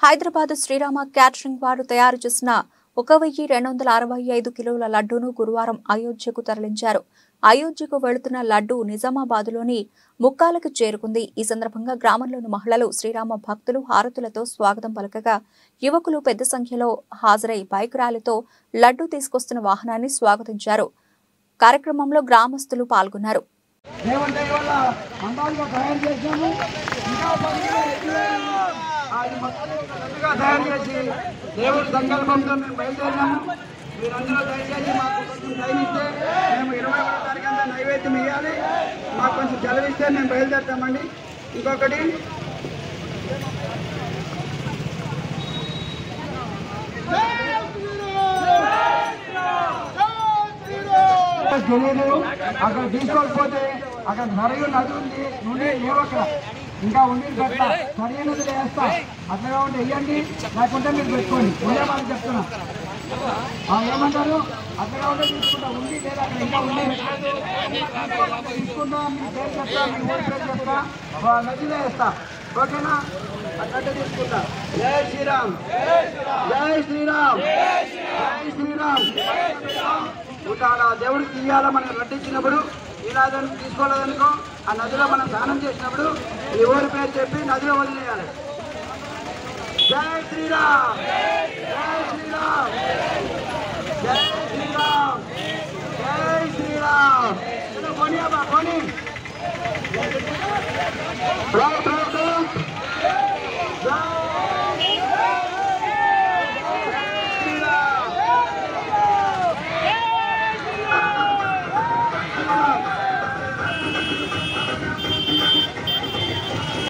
Hyderabad Srirama catering వారు తయారు చేసిన 1265 కిలోల లడ్డూను గురువారం అయోధ్యకు తరలించారు. అయోధ్యకు వెళుతున్న లడ్డూ నిజామాబాద్లోని ముక్కాలకు చేరుకుంది. ఈ సందర్భంగా గ్రామంలోని మహిళలు, శ్రీరామ భక్తులు హారతులతో స్వాగతం పలకగా యువకులు పెద్ద సంఖ్యలో హాజరై బైక్ ర్యాలీతో లడ్డూ తీసుకొస్తున్న వాహనాన్ని స్వాగతించారు. కార్యక్రమంలో గ్రామస్తులు పాల్గొన్నారు. దేవుడి సంకల్పంతో మేము బయలుదేరినాము. మీరందరూ దయచేసి మాకు కొంచెం టైం ఇస్తే మేము 21వ తారీఖు నైవేద్యం ఇవ్వాలి. మాకు కొంచెం సెలవిస్తే మేము బయలుదేరుతామండి. ఇంకొకటి తెలియదు, అక్కడ తీసుకోకపోతే అక్కడ మరియు నది ఉంది, నుండి లేవక్కడ ఇంకా ఉండి పెడతా, సరైనది వేస్తా. అట్లా ఉంటే వెయ్యండి, లేకుంటే మీరు పెట్టుకోండి. ఉండే వాళ్ళకి చెప్తున్నా, ఏమంటారు? అట్లా ఉంటే తీసుకుంటా, ఉండి లేదా అక్కడ ఇంకా ఉండి తీసుకుంటా. మీ పేరు చెప్తా, మీ ఊరి పేరు చెప్తా, నదిలో వేస్తా. ఓకేనా? అట్లంటే తీసుకుంటా. జై శ్రీరామ్, జై శ్రీరామ్, జై శ్రీరామ్. ఇంకా దేవుడికి ఇయ్యాల మనం రడ్డించినప్పుడు ఈనాదానికి తీసుకోలేదనుకో, ఆ నదిలో మనం స్నానం చేసినప్పుడు ఈ ఊరి పేరు చెప్పి నదిలో వదిలేయాలి. జై శ్రీరామ్, జై శ్రీరామ్, జై శ్రీరామ్, జై శ్రీరామ్. కొని అబ్బా కొని.